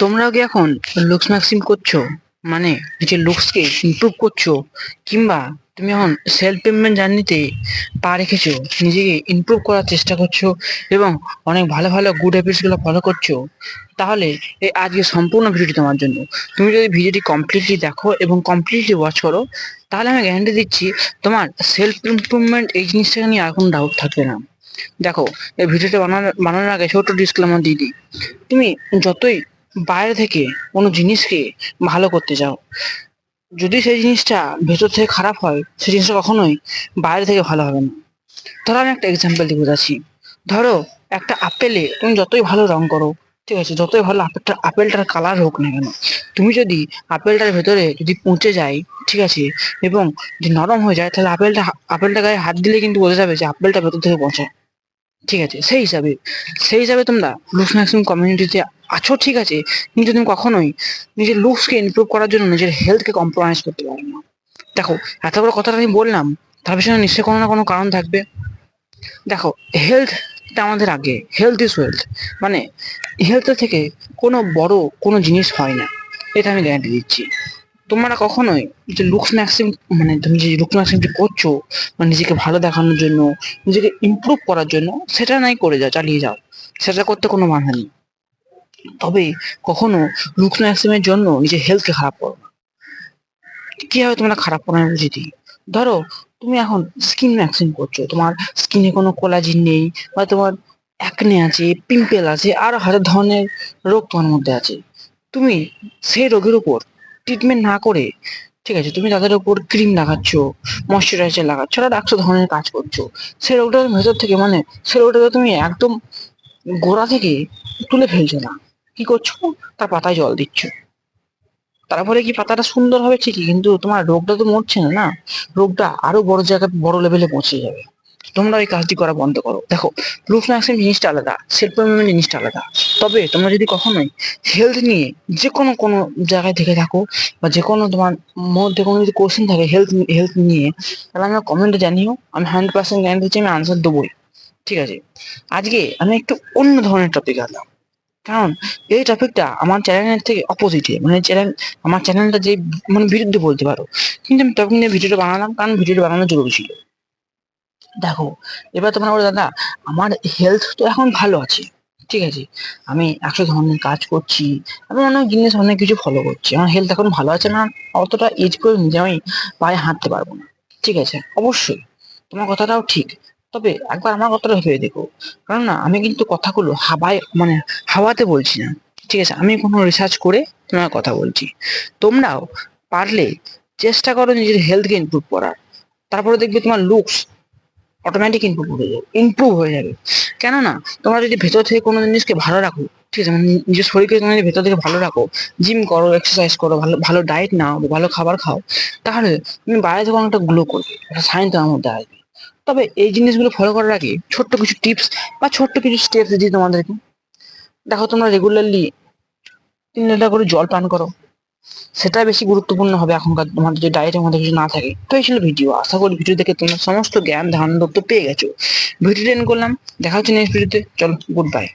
তোমরাও কি এখন লুকস ম্যাক্সিম করছো? মানে নিজের লুকসকে ইমপ্রুভ করছো, কিংবা তুমি এখন সেলফ পেমেন্ট জার্নিতে পা রেখেছো, নিজেকে ইমপ্রুভ করার চেষ্টা করছো এবং অনেক ভালো ভালো গুড হ্যাবিটস গুলো ফলো করছো? তাহলে এই আজকে সম্পূর্ণ ভিডিওটি তোমার জন্য। তুমি যদি ভিডিওটি কমপ্লিটলি দেখো এবং কমপ্লিটলি ওয়াচ করো, তাহলে আমি গ্যারান্টি দিচ্ছি তোমার সেলফ ইমপ্রুভমেন্ট এই জিনিসটাকে নিয়ে আর কোনো ডাউট থাকবে না। দেখো, এই ভিডিওটা বানানোর আগে ছোট্ট ডিসক্লেমার দিয়ে দিই। তুমি যতই বাইরে থেকে কোনো জিনিসকে ভালো করতে চাও, যদি সেই জিনিসটা ভেতর থেকে খারাপ হয়, সেই জিনিসটা কখনোই বাইরে থেকে ভালো হবে না। ধরো আমি একটা এক্সাম্পল দিয়ে বোঝাচ্ছি। ধরো, একটা আপেলে তুমি যতই ভালো রং করো, ঠিক আছে, যতই ভালো আপেলটার কালার হোক না কেন, তুমি যদি আপেলটার ভেতরে যদি পচে যায়, ঠিক আছে, এবং যদি নরম হয়ে যায়, তাহলে আপেলটা গায়ে হাত দিলে কিন্তু বোঝা যাবে যে আপেলটা ভেতর থেকে পচা। ঠিক আছে, সেই হিসাবে তোমরা লুকস ম্যাক্সিমাম কমিউনিটিতে আছো, ঠিক আছে, কিন্তু তুমি কখনোই নিজের লুকসকে ইমপ্রুভ করার জন্য নিজের হেলথকে কম্প্রোমাইজ করতে পারো না। দেখো, এত বড় কথাটা আমি বললাম, তার পিছনে নিশ্চয়ই কোনো না কোনো কারণ থাকবে। দেখো, হেলথটা আমাদের আগে, হেলথ ইজ ওয়েলথ। মানে হেলথের থেকে কোনো বড় কোনো জিনিস হয় না, এটা আমি গ্যারান্টি দিচ্ছি। তোমরা কখনোই যে লুকস ম্যাক্সিম, মানে তুমি যে লুকস ম্যাক্সিম যে করছো, মানে নিজেকে ভালো দেখানোর জন্য, নিজেকে ইমপ্রুভ করার জন্য, সেটা নাই করে যাও, চালিয়ে যাও, সেটা করতে কোনো বাধা নেই। তবে কখনো লুকস ম্যাক্সিমের জন্য নিজের হেলথকে খারাপ করো না। কিভাবে তোমরা খারাপ করো আমি বুঝিয়ে দিই। ধরো, তুমি এখন স্কিন ম্যাক্সিম করছো, তোমার স্কিনে কোনো কোলাজিন নেই, বা তোমার অ্যাকনে আছে, পিম্পল আছে, আর হাজার ধরনের রোগ তোমার মধ্যে আছে। তুমি সেই রোগের উপর ট্রিটমেন্ট না করে, ঠিক আছে, তুমি তাদের উপর ক্রিম লাগাচ্ছ, ময়শ্চারাইজার লাগাচ্ছ, আর 100 ধরনের কাজ করছো। সেই রোগটা ভেতর থেকে, মানে সেই রোগটাকে তুমি একদম গোড়া থেকে তুলে ফেলছো না। কি করছো? তার পাতায় জল দিচ্ছ। তারপরে কি পাতাটা সুন্দর হবে ঠিকই, কিন্তু তোমার রোগটা তো মরছে না, না, রোগটা আরো বড় জায়গায়, বড় লেভেলে পৌঁছে যাবে। তোমরা ওই কাজটি করা বন্ধ করো। দেখো, প্রুফ ম্যাক্সিম জিনিসটা আলাদা, সেলফ প্রমিনেন্ট জিনিসটা আলাদা। তবে তোমরা যদি কখনোই হেলথ নিয়ে যে কোনো জায়গায় থেকে থাকো, বা যে কোনো তোমার মধ্যে কোনো যদি কোশ্চেন থাকে হেলথ হেলথ নিয়ে, তাহলে আমার কমেন্টে জানিও। আমি 100% গ্যারান্টি দিচ্ছি, আমি আনসার দেবোই। ঠিক আছে, আজকে আমি একটু অন্য ধরনের টপিক আনলাম, কারণ এই টপিকটা আমার চ্যানেলের থেকে অপোজিটে, মানে আমার চ্যানেলটা যে, মানে বিরুদ্ধে বলতে পারো। কিন্তু আমি টপিক নিয়ে ভিডিওটা বানালাম, কারণ ভিডিওটা বানানো জরুরি ছিল। দেখো, এবার তোমরা বলো, দাদা আমার হেলথ তো এখন ভালো আছে, ঠিক আছে, আমি 100 ধরনের কাজ করছি, আমি অনেক জিনিস অনেক কিছু ফলো করছি, আমার হেলথ এখন ভালো আছে না, অতটা এজ করে নিজে আমি পায়ে হাঁটতে পারবো না। ঠিক আছে, অবশ্যই তোমার কথাটাও ঠিক। তবে একবার আমার কথাটা ভেবে দেখো, কারণ না, আমি কিন্তু কথাগুলো হাওয়ায়, মানে হাওয়াতে বলছি না। ঠিক আছে, আমি কোনো রিসার্চ করে তোমার কথা বলছি। তোমরাও পারলে চেষ্টা করো নিজের হেলথকে ইমপ্রুভ করার। তারপরে দেখবে তোমার লুকস অটোমেটিক ইমপ্রুভ হয়ে যাবে। কেননা তোমরা যদি ভেতর থেকে কোনো জিনিসকে ভালো রাখো, ঠিক আছে, মানে নিজের শরীরকে তুমি যদি ভেতর থেকে ভালো রাখো, জিম করো, এক্সারসাইজ করো, ভালো ভালো ডায়েট নাও, ভালো খাবার খাও, তাহলে তুমি বাইরে থেকে অনেকটা গ্লো করবে, একটা সাইন তোমার মধ্যে আসবে। তবে এই জিনিসগুলো ফলো করার আগে ছোট্ট কিছু টিপস বা ছোট্ট কিছু স্টেপস দিই তোমাদেরকে। দেখো, তোমরা রেগুলারলি 3 লিটার করে জল পান করো, সেটা বেশি গুরুত্বপূর্ণ হবে এখনকার তোমাদের যে ডায়েটের মধ্যে কিছু না থাকে। তো এই ছিল ভিডিও, আশা করি ভিডিও দেখে তোমরা সমস্ত জ্ঞান ধারণা তথ্য পেয়ে গেছো। ভিডিও এন্ড করলাম, দেখা হচ্ছে নেক্সট ভিডিওতে, চলো, গুড বাই।